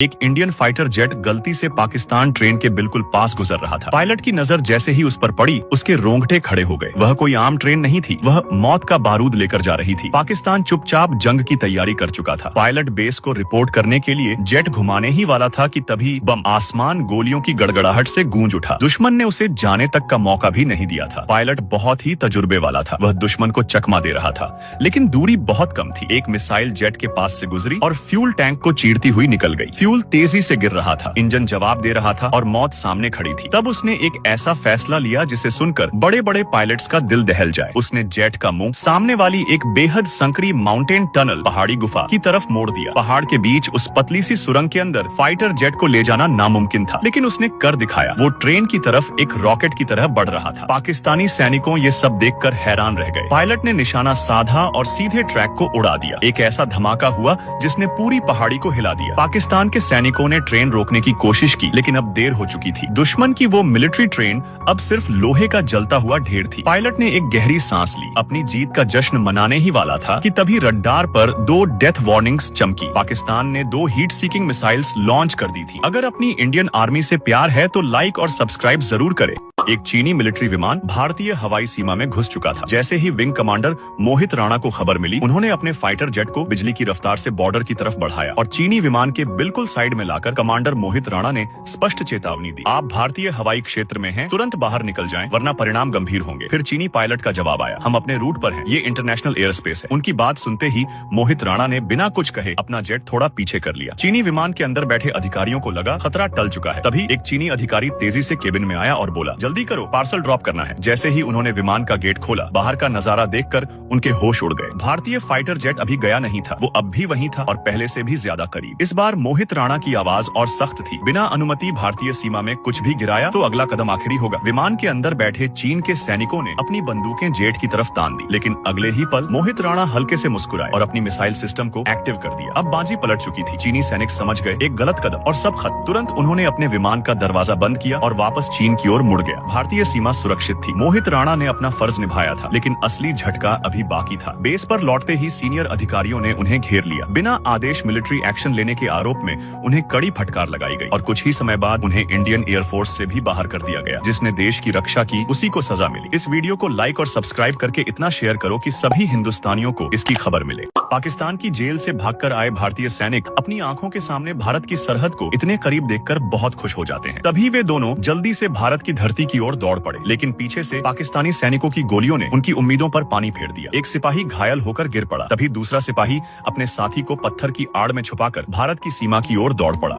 एक Indian fighter jet गलती से पाकिस्तान ट्रेन के बिल्कुल पास गुजर रहा था। पायलट की नजर जैसे ही उस पर पड़ी, उसके रोंगटे खड़े हो गए। वह कोई आम ट्रेन नहीं थी, वह मौत का बारूद लेकर जा रही थी। पाकिस्तान चुपचाप जंग की तैयारी कर चुका था। पायलट बेस को रिपोर्ट करने के लिए जेट घुमाने ही वाला था कि तभी बम आसमान गोलियों की गड़गड़ाहट से गूंज उठा। दुश्मन ने उसे जाने तक का मौका भी नहीं दिया था। पायलट बहुत ही तजुर्बे वाला था, वह दुश्मन को चकमा दे रहा था, लेकिन दूरी बहुत कम थी। एक मिसाइल जेट के पास से गुजरी और फ्यूल टैंक को चीरती हुई निकल गई। फ्यूल तेजी से गिर रहा था, इंजन जवाब दे रहा था और मौत सामने खड़ी थी। तब उसने एक ऐसा फैसला लिया जिसे सुनकर बड़े बड़े पायलट्स का दिल दहल जाए। उसने जेट का मुंह सामने वाली एक बेहद संकरी माउंटेन टनल पहाड़ी गुफा की तरफ मोड़ दिया। पहाड़ के बीच उस पतली सी सुरंग के अंदर फाइटर जेट को ले जाना नामुमकिन था, लेकिन उसने कर दिखाया। वो ट्रेन की तरफ एक रॉकेट की तरह बढ़ रहा था। पाकिस्तानी सैनिकों ये सब देखकर हैरान रह गए। पायलट ने निशाना साधा और सीधे ट्रैक को उड़ा दिया। एक ऐसा धमाका हुआ जिसने पूरी पहाड़ी को हिला दिया। पाकिस्तान के सैनिकों ने ट्रेन रोकने की कोशिश की, लेकिन अब देर हो चुकी थी। दुश्मन की वो मिलिट्री ट्रेन अब सिर्फ लोहे का जलता हुआ ढेर थी। पायलट ने एक गहरी सांस ली। अपनी जीत का जश्न मनाने ही वाला था कि तभी रडार पर 2 डेथ वार्निंग्स चमकी। पाकिस्तान ने 2 हीट सीकिंग मिसाइल्स लॉन्च कर दी थी। अगर अपनी इंडियन आर्मी से प्यार है तो लाइक और सब्सक्राइब जरूर करें। एक चीनी मिलिट्री विमान भारतीय हवाई सीमा में घुस चुका था। जैसे ही विंग कमांडर मोहित राणा को खबर मिली, उन्होंने अपने फाइटर जेट को बिजली की रफ्तार से बॉर्डर की तरफ बढ़ाया और चीनी विमान के बिल्कुल साइड में लाकर कमांडर मोहित राणा ने स्पष्ट चेतावनी दी, आप भारतीय हवाई क्षेत्र में हैं, तुरंत बाहर निकल जाएं, वरना परिणाम गंभीर होंगे। फिर चीनी पायलट का जवाब आया, हम अपने रूट पर हैं, ये इंटरनेशनल एयर स्पेस है। उनकी बात सुनते ही मोहित राणा ने बिना कुछ कहे अपना जेट थोड़ा पीछे कर लिया। चीनी विमान के अंदर बैठे अधिकारियों को लगा खतरा टल चुका है। तभी एक चीनी अधिकारी तेजी से केबिन में आया और बोला, जल्दी करो, पार्सल ड्रॉप करना है। जैसे ही उन्होंने विमान का गेट खोला, बाहर का नजारा देखकर उनके होश उड़ गए। भारतीय फाइटर जेट अभी गया नहीं था, वो अब भी वहीं था और पहले से भी ज्यादा करीब। इस बार मोहित राणा की आवाज और सख्त थी, बिना अनुमति भारतीय सीमा में कुछ भी गिराया तो अगला कदम आखिरी होगा। विमान के अंदर बैठे चीन के सैनिकों ने अपनी बंदूकें जेट की तरफ तान दी, लेकिन अगले ही पल मोहित राणा हल्के से मुस्कुराए और अपनी मिसाइल सिस्टम को एक्टिव कर दिया। अब बाजी पलट चुकी थी। चीनी सैनिक समझ गए एक गलत कदम और सब खत्म। तुरंत उन्होंने अपने विमान का दरवाजा बंद किया और वापस चीन की ओर मुड़ गया। भारतीय सीमा सुरक्षित थी। मोहित राणा ने अपना फर्ज निभाया था, लेकिन असली झटका अभी बाकी था। बेस पर लौटते ही सीनियर अधिकारियों ने उन्हें घेर लिया। बिना आदेश मिलिट्री एक्शन लेने के आरोप में उन्हें कड़ी फटकार लगाई गई और कुछ ही समय बाद उन्हें इंडियन एयरफोर्स से भी बाहर कर दिया गया। जिसने देश की रक्षा की उसी को सजा मिली। इस वीडियो को लाइक और सब्सक्राइब करके इतना शेयर करो कि सभी हिंदुस्तानियों को इसकी खबर मिले। पाकिस्तान की जेल से भागकर आए भारतीय सैनिक अपनी आंखों के सामने भारत की सरहद को इतने करीब देखकर बहुत खुश हो जाते हैं। तभी वे दोनों जल्दी से भारत की धरती की ओर दौड़ पड़े, लेकिन पीछे से पाकिस्तानी सैनिकों की गोलियों ने उनकी उम्मीदों पर पानी फेर दिया। एक सिपाही घायल होकर गिर पड़ा। तभी दूसरा सिपाही अपने साथी को पत्थर की आड़ में छुपाकर भारत की सीमा की ओर दौड़ पड़ा।